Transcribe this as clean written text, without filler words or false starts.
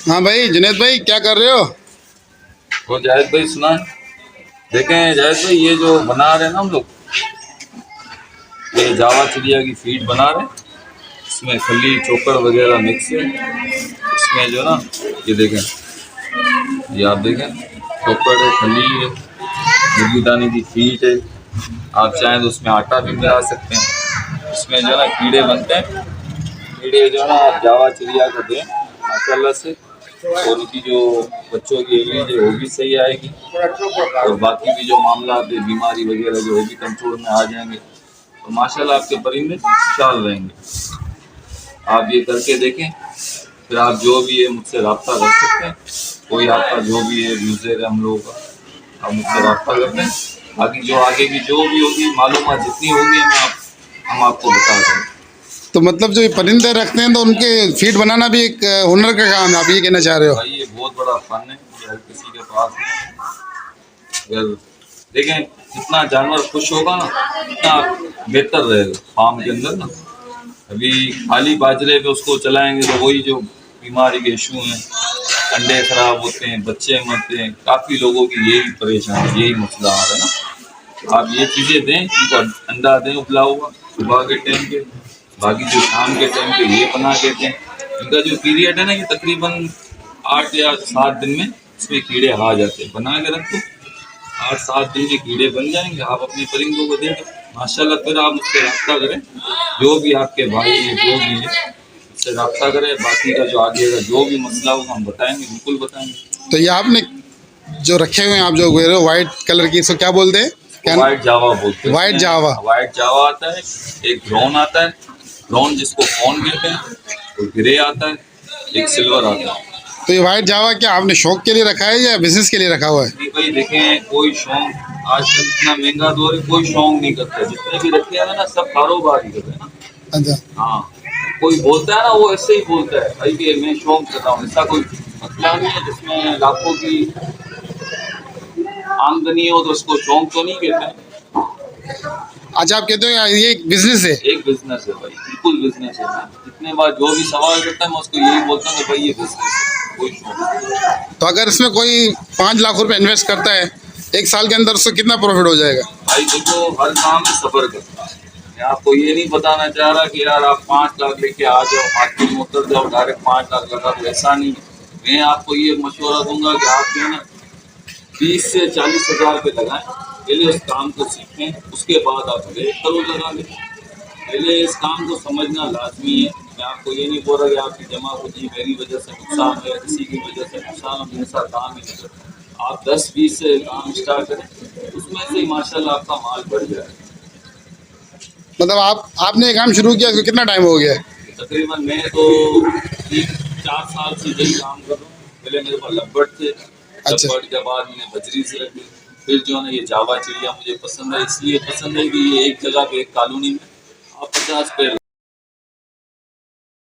हाँ भाई जुनैद भाई क्या कर रहे हो? वो जायद भाई सुना है? देखें जायद भाई, ये जो बना रहे हैं ना हम लोग, ये जावा चिड़िया की फीड बना रहे हैं। इसमें खली चोकर वगैरह मिक्स है। इसमें जो ना, ये देखें, ये आप देखें, चोकर है, खली है, मुर्गी दाने की फीड है। आप चाहें तो उसमें आटा भी मिला सकते हैं। इसमें जो है ना कीड़े बनते हैं। कीड़े जो है ना आप जावा चिड़िया को दें माशाल्लाह से, तो उनकी जो बच्चों की एज है वो भी सही आएगी, और बाकी भी जो मामला है बीमारी वगैरह जो वो भी कंट्रोल में आ जाएंगे। तो माशाल्लाह आपके परिंदे खुशहाल रहेंगे। आप ये करके देखें, फिर आप जो भी है मुझसे रब्ता कर सकते हैं। कोई आपका जो भी है यूज़र है हम लोगों का, आप मुझसे रब्ता करते हैं। बाकी जो आगे की जो भी होगी मालूमात जितनी होगी हम आपको बता देंगे। तो मतलब जो ये परिंदे रखते हैं तो उनके फीड बनाना भी एक हुनर का काम है, आप ये कहना चाह रहे हो? भाई ये बहुत बड़ा फन है, ये हर किसी के पास नहीं। अगर देखें जितना जानवर खुश होगा ना उतना बेहतर रहेगा फार्म के अंदर ना। अभी खाली बाजरे पे उसको चलाएंगे तो वही जो बीमारी के इशू हैं, अंडे खराब होते हैं, बच्चे मरते हैं, काफ़ी लोगों की यही परेशानी, यही मसला आ रहा है ना। आप ये चीज़ें दें, उनको अंडा दें उबला हुआ सुबह के टाइम पे, बाकी जो शाम के टाइम पे ये बना के दें। इनका जो पीरियड है ना, ये तकरीबन 8 या 7 दिन में इसमें कीड़े आ जाते हैं। बना के रख दो, 8-7 दिन में कीड़े बन जाएंगे। आप अपने परिंदों को दे दो माशाल्लाह। फिर आप मुझसे रब्ता करें, जो भी आपके भाई है जो भी है उससे रब्ता करें। बाकी का जो आगे का जो भी मसला होगा हम बताएंगे, बिल्कुल बताएंगे। तो ये आपने जो रखे हुए हैं, आप जो कह रहे हो वाइट कलर की, इसको क्या बोलते हैं? क्या वाइट जावा बोलते हैं। वाइट जावा। वाइट जावा आता है, एक ब्राउन आता है, ब्राउन जिसको कौन कहते हैं, तो ग्रे आता है, एक सिल्वर आता है। तो ये वाइट जावा क्या आपने शौक के लिए रखा है या बिजनेस के लिए रखा हुआ है? नहीं भाई देखें, कोई शौक, आजकल इतना महंगा दौर है, कोई शौक नहीं करता। जितने भी रखे हैं ना सब कारोबार ही करते हैं ना। अच्छा। हाँ, कोई बोलता है ना वो ऐसे ही बोलता है भाई कि मैं शौक कर रहा हूँ, ऐसा कोई मसला नहीं है। जिसमें लाखों की आमदनी हो तो उसको शौक तो नहीं कहते हैं। अच्छा, आप कहते हो ये एक बिजनेस है? एक बिजनेस है भाई, बिल्कुल बिजनेस है। मैं जितने बार जो भी सवाल करता है मैं उसको यही बोलता हूँ कि भाई ये बिजनेस है, कोई शौक नहीं। तो अगर इसमें कोई 5 लाख रुपए इन्वेस्ट करता है, एक साल के अंदर उसको कितना प्रॉफिट हो जाएगा? भाई देखो, हर काम में सब्र करता है। मैं आपको ये नहीं बताना चाह रहा कि यार आप 5 लाख लेके आ जाओ, मार्केट में उतर जाओ, डायरेक्ट 5 लाख लगा दो, ऐसा नहीं। मैं आपको ये मशवरा दूंगा कि आप जो है ना 20 से 40 हज़ार रुपये लगाएं। पहले उस काम को सीखें, उसके बाद आप 1 करोड़ लगा लें। पहले इस काम को समझना लाजमी है। मैं आपको ये नहीं बोल रहा कि आपकी जमा पूंजी मेरी वजह से नुकसान है या किसी की वजह से नुकसान हो, मेरे साथ काम ही नहीं करता। आप 10-20 से काम स्टार्ट करें, उसमें से ही माशाल्लाह आपका माल बढ़ जाएगा। मतलब आपने ये काम शुरू किया, इसको कितना टाइम हो गया है? तकरीबन मैं तो 3-4 साल से यही काम कर रहा हूँ। पहले मेरे पास लब्बड़ थे, अच्छा। लब्बड़ के बाद मैंने बजरी से रखी। फिर जो है ना ये जावा चिड़िया मुझे पसंद है, इसलिए पसंद है कि ये एक जगह पे एक कॉलोनी में आप 50 पेड़